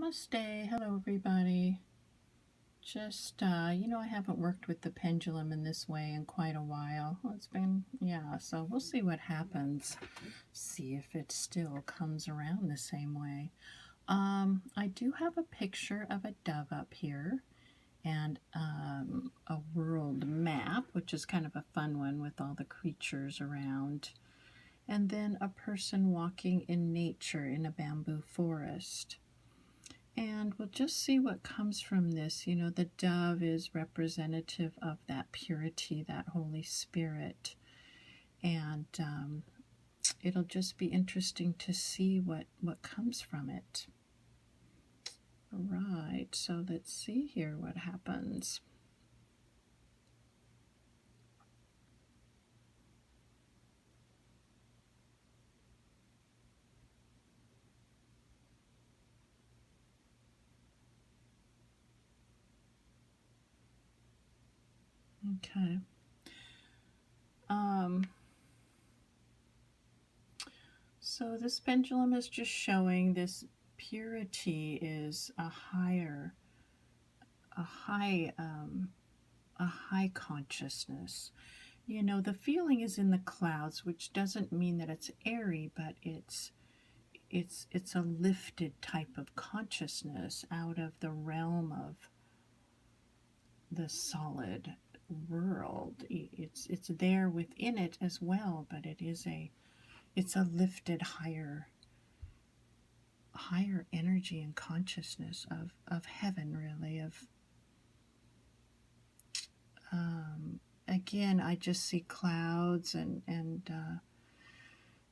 Namaste. Hello, everybody. Just, I haven't worked with the pendulum in this way in quite a while. Well, it's been, yeah, so we'll see what happens. See if it still comes around the same way. I do have a picture of a dove up here and a world map, which is kind of a fun one with all the creatures around. And then a person walking in nature in a bamboo forest. And we'll just see what comes from this. You know, the dove is representative of that purity, that Holy Spirit. And it'll just be interesting to see what comes from it. All right, so let's see here what happens. Okay. So this pendulum is just showing this purity is a high consciousness. You know, the feeling is in the clouds, which doesn't mean that it's airy, but it's a lifted type of consciousness out of the realm of the solid world. It's there within it as well, but it's a lifted higher energy and consciousness of heaven, really. Again, I just see clouds and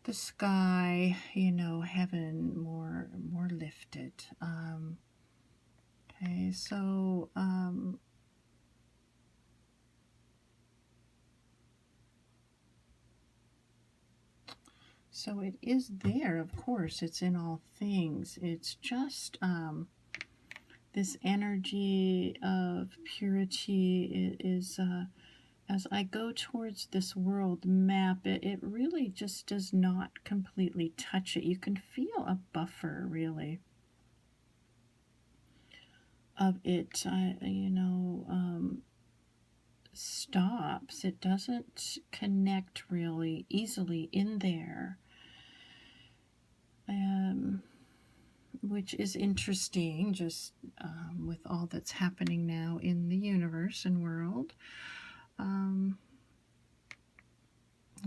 the sky, you know, heaven more lifted. Okay, so so it is there, of course. It's in all things. It's just this energy of purity is as I go towards this world map, it really just does not completely touch it. You can feel a buffer, really, of it, stops. It doesn't connect really easily in there, which is interesting, just with all that's happening now in the universe and world.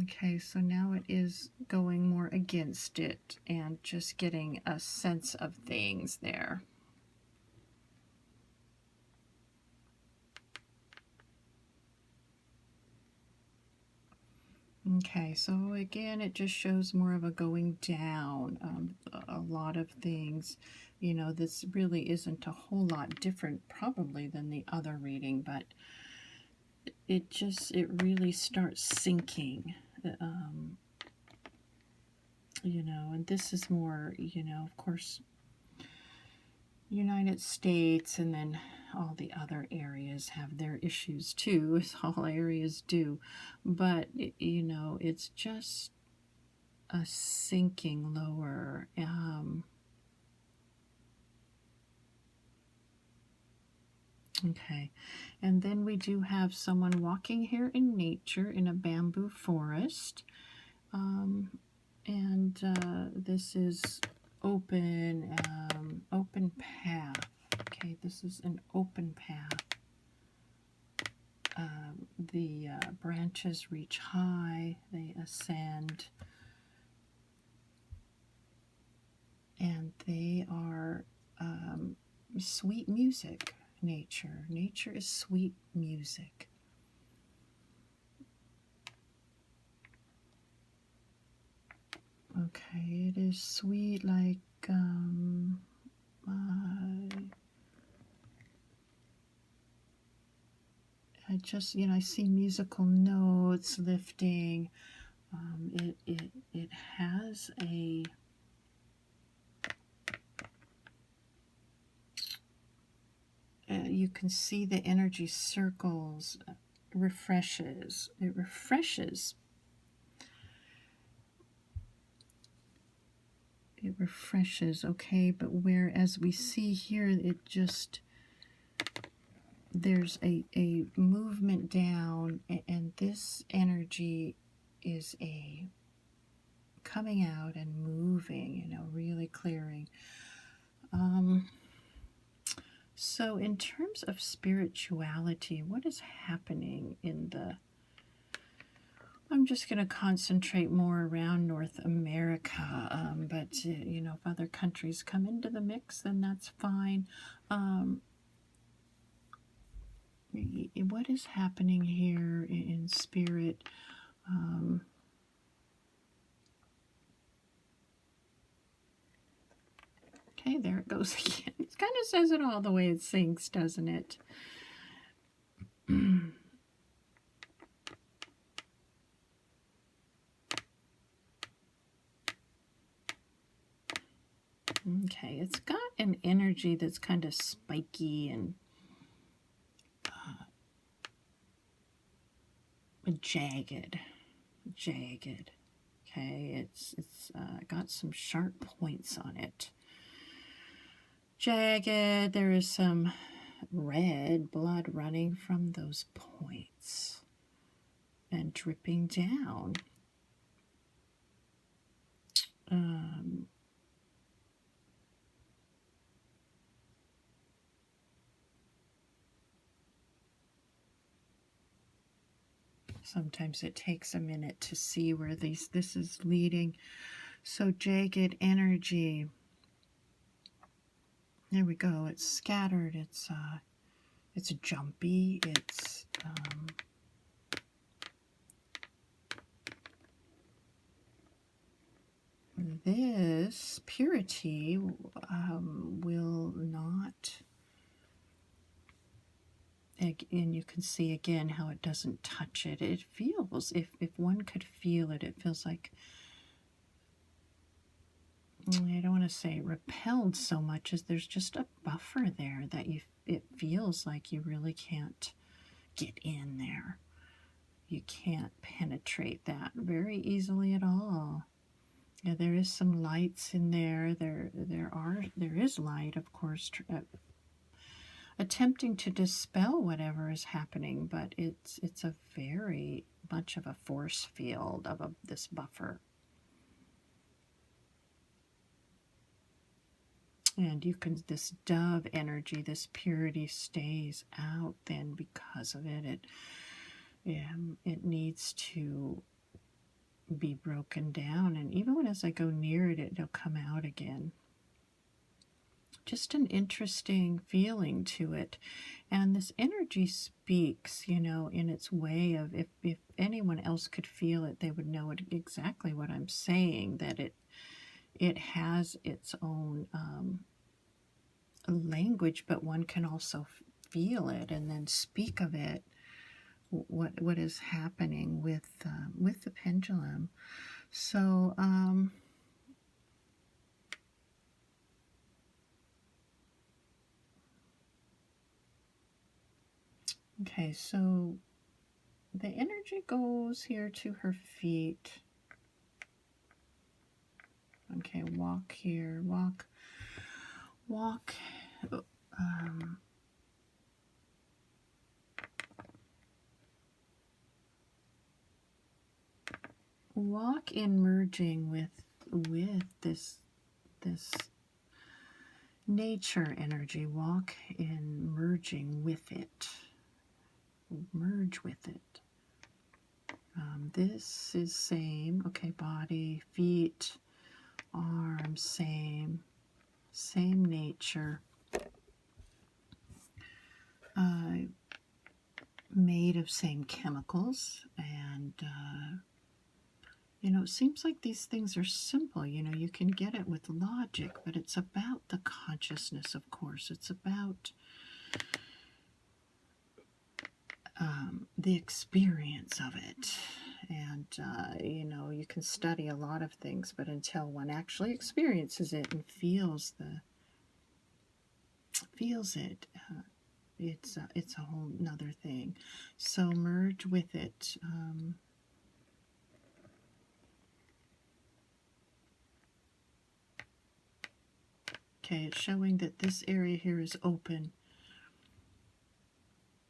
Okay, so now it is going more against it and just getting a sense of things there. Okay, so again, it just shows more of a going down. A lot of things, you know, this really isn't a whole lot different probably than the other reading, but it really starts sinking, you know, and this is more, you know, of course, United States, and then all the other areas have their issues too, as all areas do. But, you know, it's just a sinking lower. Okay, and then we do have someone walking here in nature in a bamboo forest. And this is open path. Okay, this is an open path. The branches reach high, they ascend, and they are sweet music. Nature is sweet music. Okay, it is sweet like I just, you know, I see musical notes lifting. It has a you can see the energy circles. Refreshes. It refreshes. it refreshes, okay, but whereas we see here, it just, there's a movement down, and this energy is a coming out and moving, you know, really clearing. So in terms of spirituality, what is happening in the, I'm just going to concentrate more around North America, but you know, if other countries come into the mix, then that's fine. What is happening here in spirit? Okay, there it goes again. It kind of says it all the way it sings, doesn't it? Okay, it's got an energy that's kind of spiky and jagged. Okay, it's got some sharp points on it. Jagged. There is some red blood running from those points and dripping down. Sometimes it takes a minute to see where this is leading. So jagged energy. There we go. It's scattered. It's jumpy. It's this purity will not. And you can see again how it doesn't touch it. It feels, if one could feel it, it feels like, I don't want to say repelled so much as there's just a buffer there that it feels like you really can't get in there. You can't penetrate that very easily at all. Yeah, there is some lights in there. There is light, of course, attempting to dispel whatever is happening, but it's a very much of a force field of this buffer. And you can, this dove energy, this purity stays out then because of it. It needs to be broken down, and even as I go near it, it'll come out again. Just an interesting feeling to it. And this energy speaks, you know, in its way of, if anyone else could feel it, they would know exactly what I'm saying, that it has its own language, but one can also feel it and then speak of it, what is happening with the pendulum. So okay, so the energy goes here to her feet. Okay, walk here, walk. Walk in merging with this nature energy. Walk in merging with it. Merge with it. This is same. Okay, body, feet, arms, same nature. Made of same chemicals, and you know, it seems like these things are simple. You know, you can get it with logic, but it's about the consciousness, of course. It's about the experience of it. And, you know, you can study a lot of things, but until one actually experiences it and feels it, it's a whole nother thing. So merge with it. Okay, it's showing that this area here is open,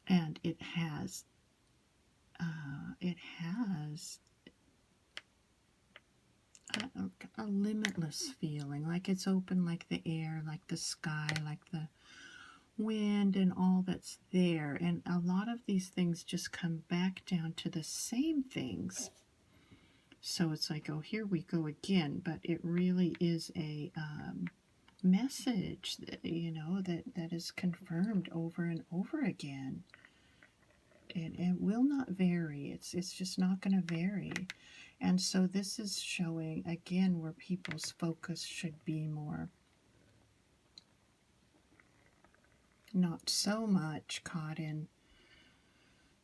and it has a limitless feeling, like it's open, like the air, like the sky, like the wind, and all that's there. And a lot of these things just come back down to the same things. So it's like, oh, here we go again. But it really is a message that, that is confirmed over and over again. And it will not vary. It's just not going to vary. And so this is showing, again, where people's focus should be more. Not so much caught in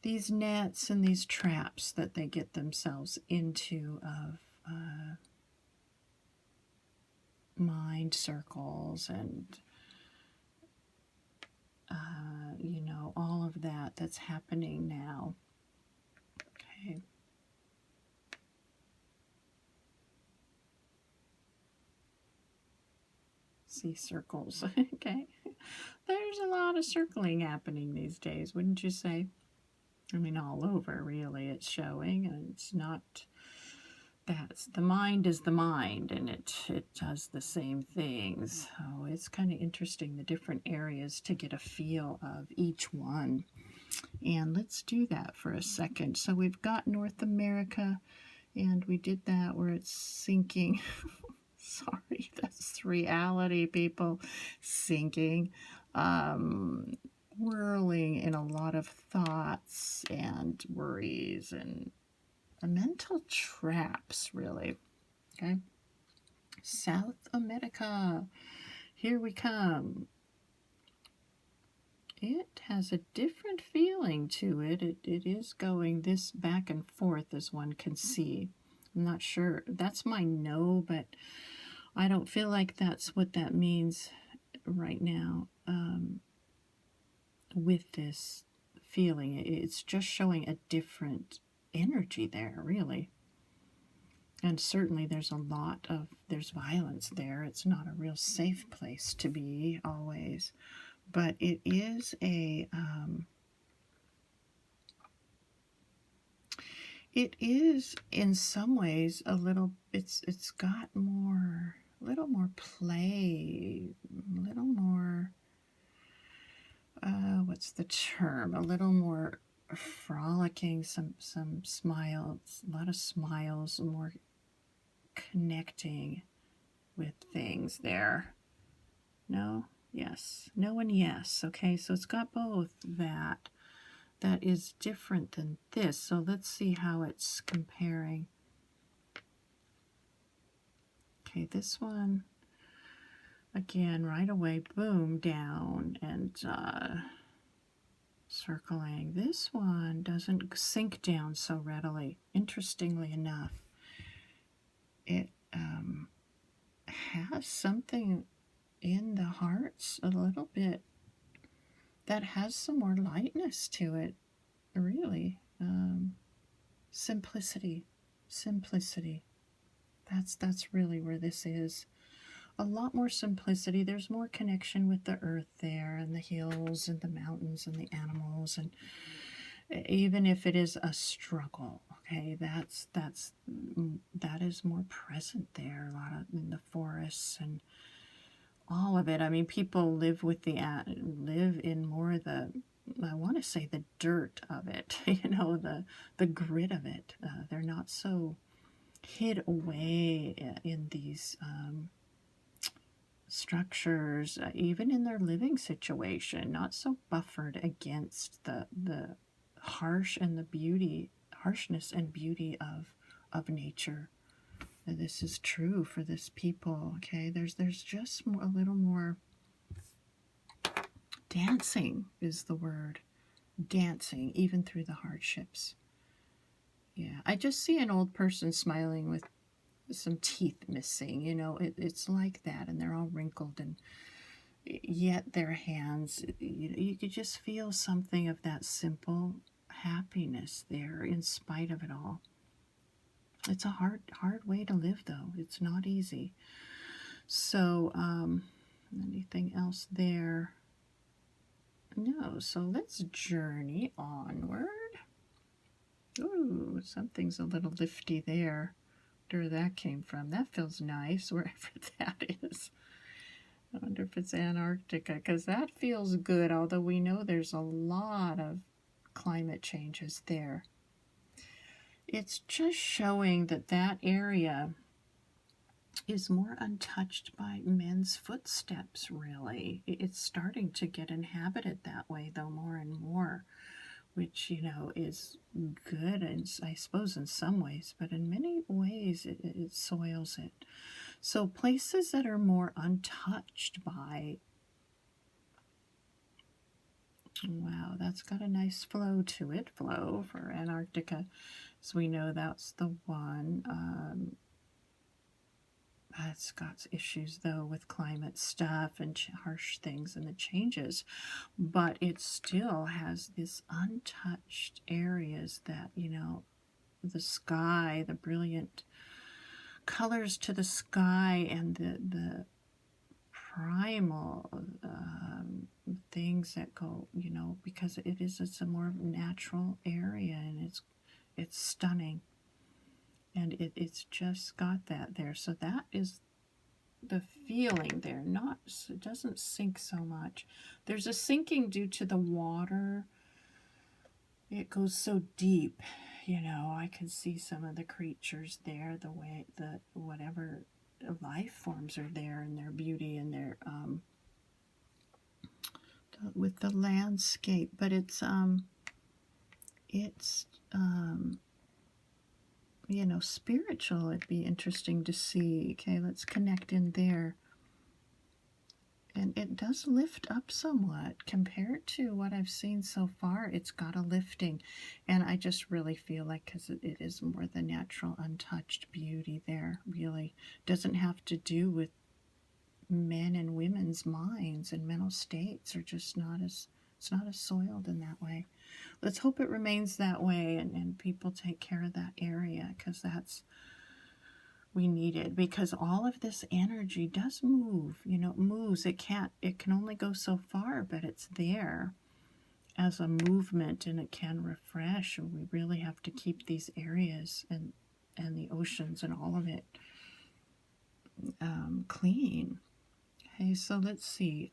these nets and these traps that they get themselves into of mind circles and all of that's happening now. Okay. See circles. Okay. There's a lot of circling happening these days, wouldn't you say? I mean, all over, really, it's showing. And it's not... the mind is the mind, and it does the same things. So it's kind of interesting, the different areas, to get a feel of each one. And let's do that for a second. So we've got North America, and we did that where it's sinking. Sorry, that's reality, people. Sinking. Whirling in a lot of thoughts and worries and mental traps, really. Okay. South America. Here we come. It has a different feeling to it. It is going this back and forth, as one can see. I'm not sure. That's my no, but I don't feel like that's what that means right now with this feeling. It's just showing a different energy there, really. And certainly there's there's violence there. It's not a real safe place to be always. But it is it is in some ways a little, it's got a little more play, a little more, what's the term? A little more frolicking, some smiles, a lot of smiles, more connecting with things there. No, yes, no, and yes. Okay, so it's got both that is different than this. So let's see how it's comparing. Okay, this one, again, right away, boom, down and circling. This one doesn't sink down so readily. Interestingly enough, it has something in the hearts a little bit that has some more lightness to it, really. Simplicity. That's really where this is. A lot more simplicity. There's more connection with the earth there, and the hills and the mountains and the animals, and even if it is a struggle, okay, that is more present there. A lot of in the forests and all of it. I mean, people live in more of the, I want to say, the dirt of it, the grit of it. They're not so hid away in these structures, even in their living situation, not so buffered against the harshness and beauty of nature. This is true for this people. Okay, there's just a little more dancing is the word. Dancing even through the hardships. Yeah, I just see an old person smiling with some teeth missing. It's like that, and they're all wrinkled, and yet their hands, you could just feel something of that simple happiness there in spite of it all. It's a hard way to live, though. It's not easy. So Anything else there? No, so let's journey onward. Ooh, something's a little lifty there. Where that came from. That feels nice, wherever that is. I wonder if it's Antarctica, because that feels good, although we know there's a lot of climate changes there. It's just showing that that area is more untouched by men's footsteps, really. It's starting to get inhabited that way, though, more and more, which, you know, is good, and I suppose in some ways, but in many ways it soils it. So places that are more untouched by, wow, that's got a nice flow to it, flow for Antarctica. So we know that's the one. It's got issues, though, with climate stuff and harsh things and the changes. But it still has this untouched areas that, you know, the sky, the brilliant colors to the sky, and the primal things that go, you know, because it's a more natural area, and it's stunning, and it's just got that there. So that is the feeling there. Not, it doesn't sink so much. There's a sinking due to the water. It goes so deep, you know. I can see some of the creatures there, the way the whatever life forms are there, and their beauty and their with the landscape. But it's you know, spiritual. It'd be interesting to see. Okay, let's connect in there. And it does lift up somewhat compared to what I've seen so far. It's got a lifting, and I just really feel like, because it is more the natural untouched beauty there, really doesn't have to do with men and women's minds, and mental states are just not as, it's not as soiled in that way. Let's hope it remains that way, and people take care of that area, because that's, we need it, because all of this energy does move, you know, it moves. It can only go so far, but it's there as a movement, and it can refresh, and we really have to keep these areas and the oceans and all of it clean. Okay, so let's see.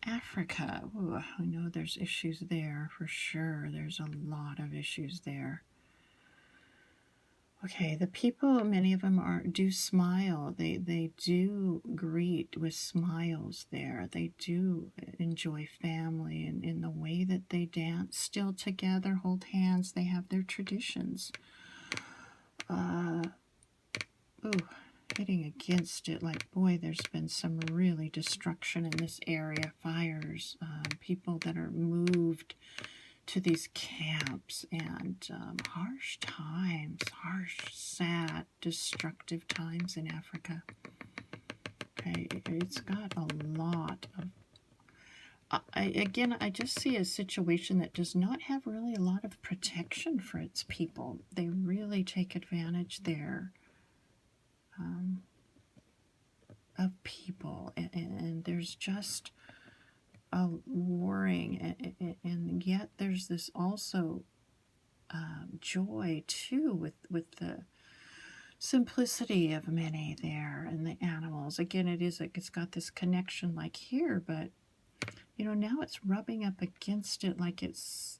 Africa. Ooh, I know there's issues there for sure. There's a lot of issues there. Okay, the people, many of them do smile. They do greet with smiles there. They do enjoy family, and in the way that they dance still together, hold hands. They have their traditions. Hitting against it, like, boy, there's been some really destruction in this area. Fires, people that are moved to these camps, and harsh times, harsh, sad, destructive times in Africa. Okay, it's got a lot of, I just see a situation that does not have really a lot of protection for its people. They really take advantage there of people, and there's just a warring, and yet there's this also joy too with the simplicity of many there, and the animals. Again, it is like it's got this connection like here, but you know, now it's rubbing up against it, like it's,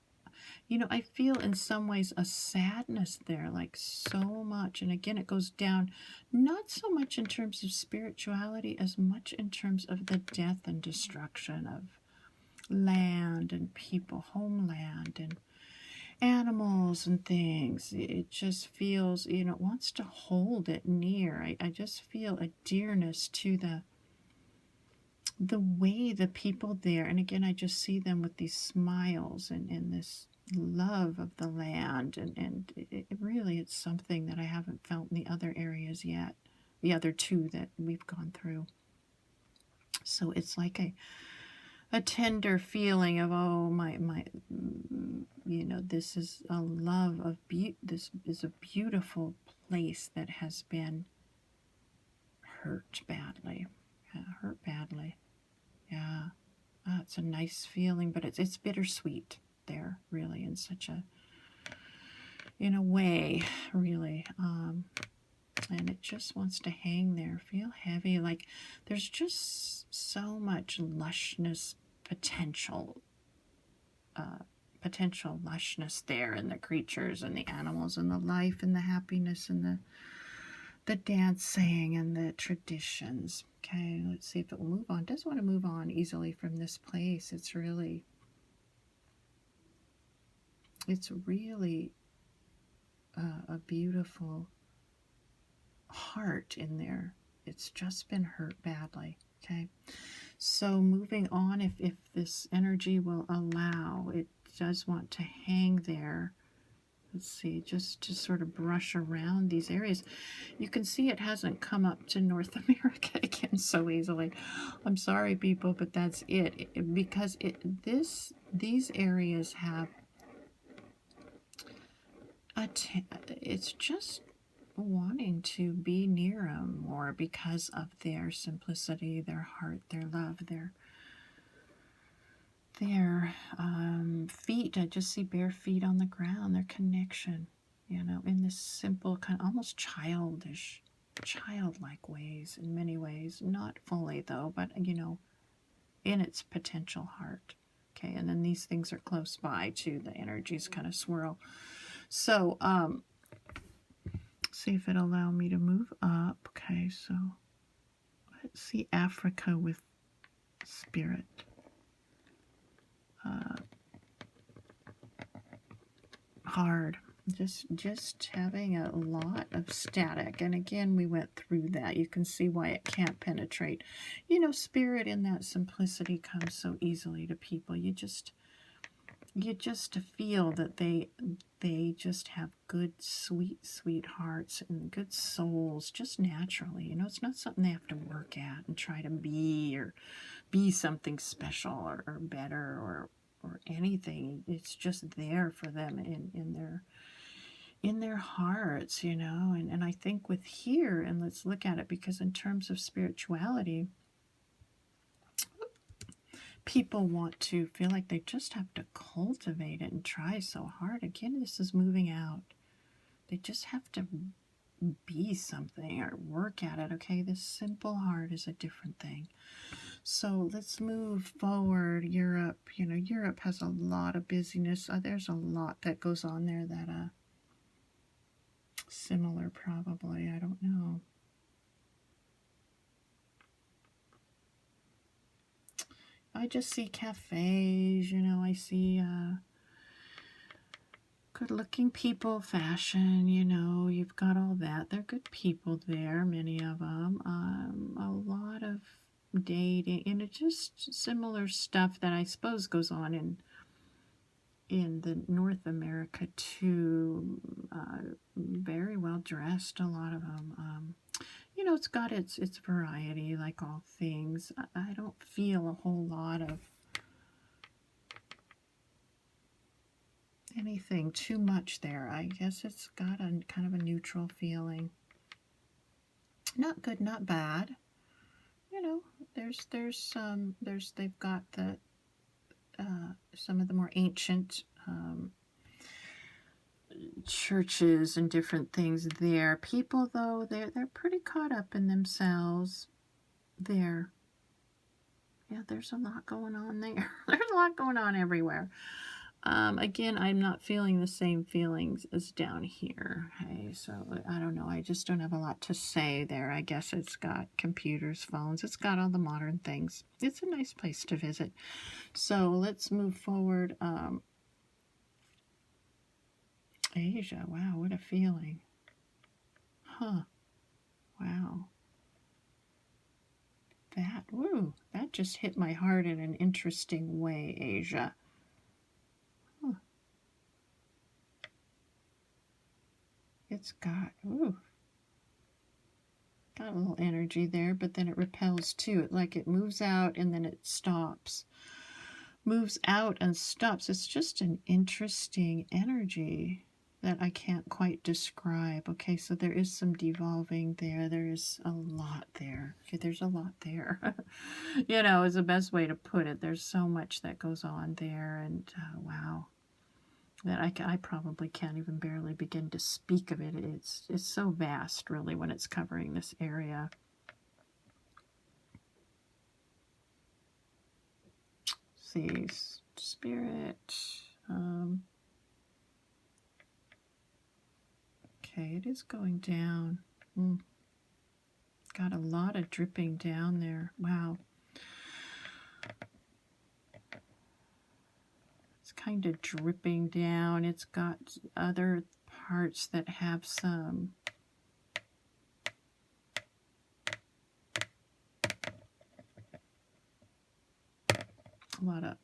you know, I feel in some ways a sadness there, like so much. And again, it goes down not so much in terms of spirituality as much in terms of the death and destruction of land and people, homeland and animals and things. It just feels, you know, it wants to hold it near. I just feel a dearness to the way the people there, and again, I just see them with these smiles and this love of the land, and it really, it's something that I haven't felt in the other areas yet, the other two that we've gone through. So it's like a tender feeling of, oh, my, you know, this is a love of this is a beautiful place that has been hurt badly. Yeah, hurt badly. Yeah. It's a nice feeling, but it's bittersweet there, really, in a way, really. And it just wants to hang there, feel heavy, like there's just so much lushness potential, lushness there in the creatures and the animals and the life and the happiness and the dancing and the traditions. Okay, let's see if it will move on. It does want to move on easily from this place. It's really a beautiful heart in there. It's just been hurt badly. Okay, so moving on, if this energy will allow, it does want to hang there. Let's see, just to sort of brush around these areas. You can see it hasn't come up to North America again so easily. I'm sorry, people, but that's it. Because these areas have it's just wanting to be near them more because of their simplicity, their heart, their love, their feet. I just see bare feet on the ground, their connection, in this simple, kind of almost childlike ways in many ways. Not fully, though, but, in its potential heart. Okay, and then these things are close by, too. The energies kind of swirl. So, see if it'll allow me to move up. Okay, so let's see Africa with spirit. Hard. Just having a lot of static. And again, we went through that. You can see why it can't penetrate. Spirit in that simplicity comes so easily to people. You just feel that they just have good, sweet hearts and good souls just naturally. It's not something they have to work at and try to be or be something special or better or anything. It's just there for them in their hearts, and I think with here, and let's look at it, because in terms of spirituality, people want to feel like they just have to cultivate it and try so hard. Again, this is moving out. They just have to be something or work at it. Okay, this simple heart is a different thing. So let's move forward. Europe, Europe has a lot of busyness. There's a lot that goes on there that similar, probably. I don't know. I just see cafes, I see good-looking people, fashion, you've got all that. They're good people there, many of them. A lot of dating, and it's just similar stuff that I suppose goes on in the North America too. Very well dressed, a lot of them. It's got its variety, like all things. I don't feel a whole lot of anything too much there. I guess it's got a kind of a neutral feeling. Not good, not bad. They've got the some of the more ancient churches and different things there. People, though, they're pretty caught up in themselves there. Yeah, there's a lot going on there. There's a lot going on everywhere. Again, I'm not feeling the same feelings as down here. Okay, so I don't know. I just don't have a lot to say there. I guess it's got computers, phones. It's got all the modern things. It's a nice place to visit. So let's move forward. Asia. Wow, what a feeling. Huh. Wow. That just hit my heart in an interesting way, Asia. Huh. It's got a little energy there, but then it repels too. It moves out and then it stops. Moves out and stops. It's just an interesting energy that I can't quite describe. Okay, so there is some devolving there. There's a lot there. Okay, there's a lot there. You know, is the best way to put it. There's so much that goes on there, and wow, that I probably can't even barely begin to speak of it. It's so vast, really, when it's covering this area. See, spirit. Okay, it is going down. Got a lot of dripping down there. Wow. It's kind of dripping down. It's got other parts that have some a lot of,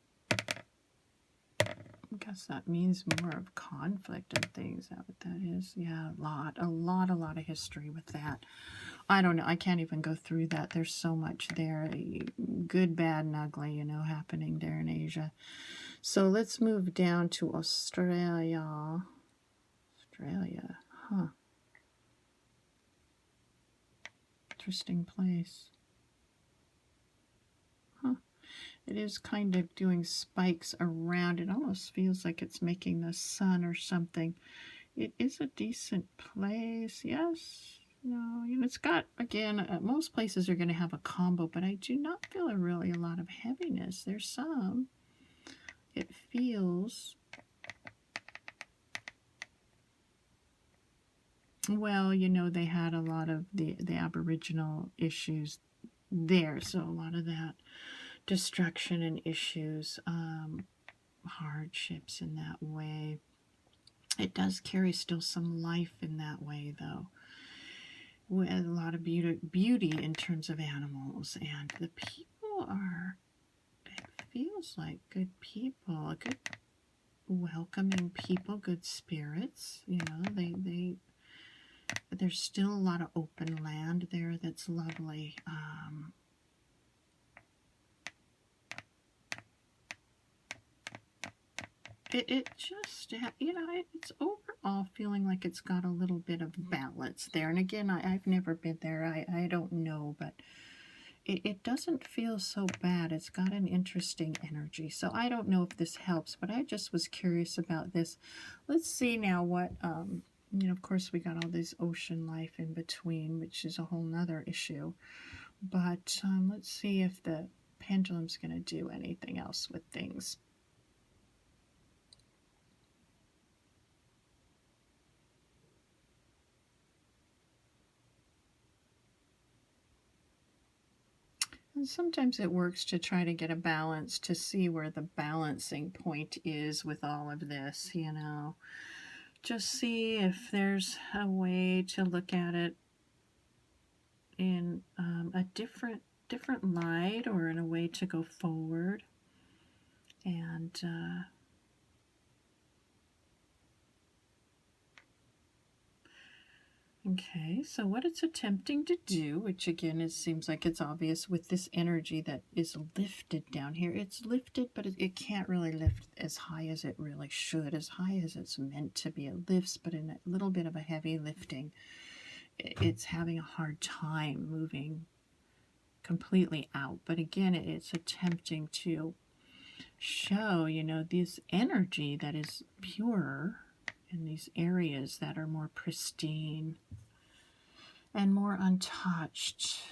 I guess that means more of conflict and things. Is that what that is? Yeah, a lot of history with that. I don't know. I can't even go through that. There's so much there. Good, bad, and ugly, you know, happening there in Asia. So let's move down to Australia. Australia, huh. Interesting place. Huh. It is kind of doing spikes around. It almost feels like it's making the sun or something. It is a decent place, yes. No, you know, it's got, again, most places are going to have a combo, but I do not feel really a lot of heaviness. There's some. It feels, well, you know, they had a lot of the Aboriginal issues there, so a lot of that destruction and issues, hardships in that way. It does carry still some life in that way, though, with a lot of beauty in terms of animals, and the people are, it feels like good people, good welcoming people, good spirits. You know, there's still a lot of open land there that's lovely. It just, you know, it's overall feeling like it's got a little bit of balance there. And again, I've never been there. I don't know, but it doesn't feel so bad. It's got an interesting energy. So I don't know if this helps, but I just was curious about this. Let's see now what, you know, of course we got all this ocean life in between, which is a whole nother issue. But let's see if the pendulum's going to do anything else with things. And sometimes it works to try to get a balance, to see where the balancing point is with all of this, you know. Just see if there's a way to look at it in a different light, or in a way to go forward. And okay, so what it's attempting to do, which again, it seems like it's obvious with this energy that is lifted down here. It's lifted, but it can't really lift as high as it really should, as high as it's meant to be. It lifts, but in a little bit of a heavy lifting. It's having a hard time moving completely out. But again, it's attempting to show, you know, this energy that is pure in these areas that are more pristine and more untouched,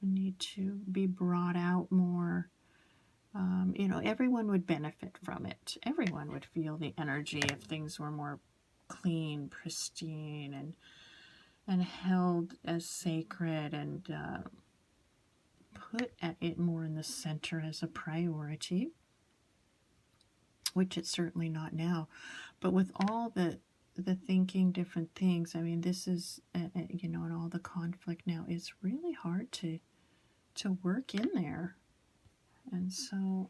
need to be brought out more. You know, everyone would benefit from it. Everyone would feel the energy if things were more clean, pristine, and held as sacred, and put at it more in the center as a priority, which it's certainly not now. But with all the thinking different things, I mean, this is, you know, and all the conflict now, it's really hard to work in there. And so,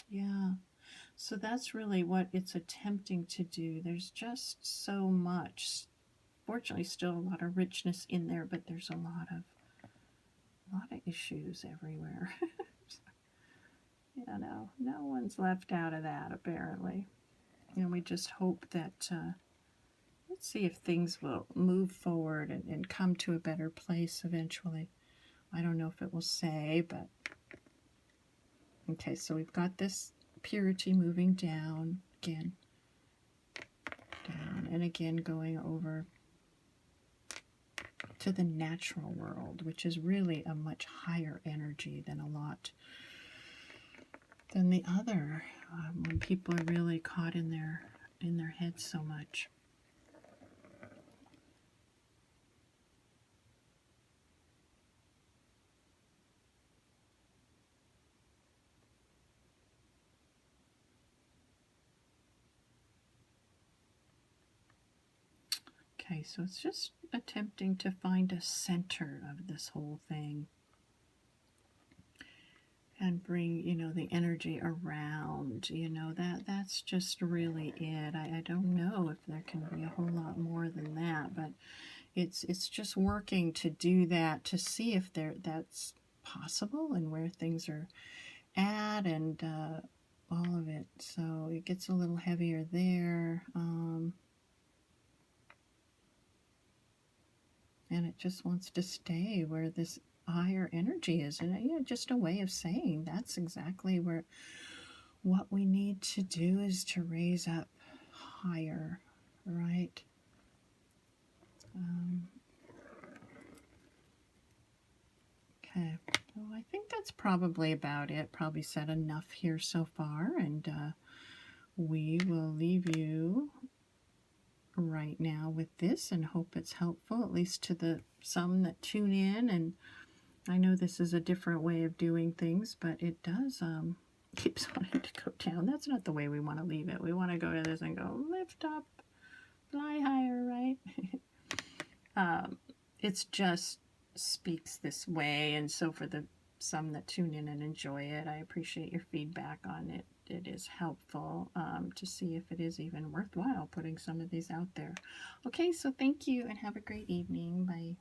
yeah, so that's really what it's attempting to do. There's just so much, fortunately still a lot of richness in there, but there's a lot of issues everywhere. You know, no one's left out of that, apparently. we just hope that, let's see if things will move forward and come to a better place eventually. I don't know if it will say, but okay, so we've got this purity moving down again, down, and again going over to the natural world, which is really a much higher energy than the other, when people are really caught in their heads so much. Okay, so it's just attempting to find a center of this whole thing and bring, the energy around, that's just really it. I don't know if there can be a whole lot more than that, but it's just working to do that, to see if that's possible and where things are at, and all of it. So it gets a little heavier there. And it just wants to stay where this higher energy is. And just a way of saying that's exactly where what we need to do is to raise up higher, right? Okay, so I think that's probably about it. Probably said enough here so far, and we will leave you right now with this and hope it's helpful, at least to some that tune in. And I know this is a different way of doing things, but it does keeps wanting to go down. That's not the way we want to leave it. We want to go to this and go lift up, fly higher, right? It's just speaks this way, and so for some that tune in and enjoy it, I appreciate your feedback on it. It is helpful to see if it is even worthwhile putting some of these out there. Okay, so thank you and have a great evening. Bye.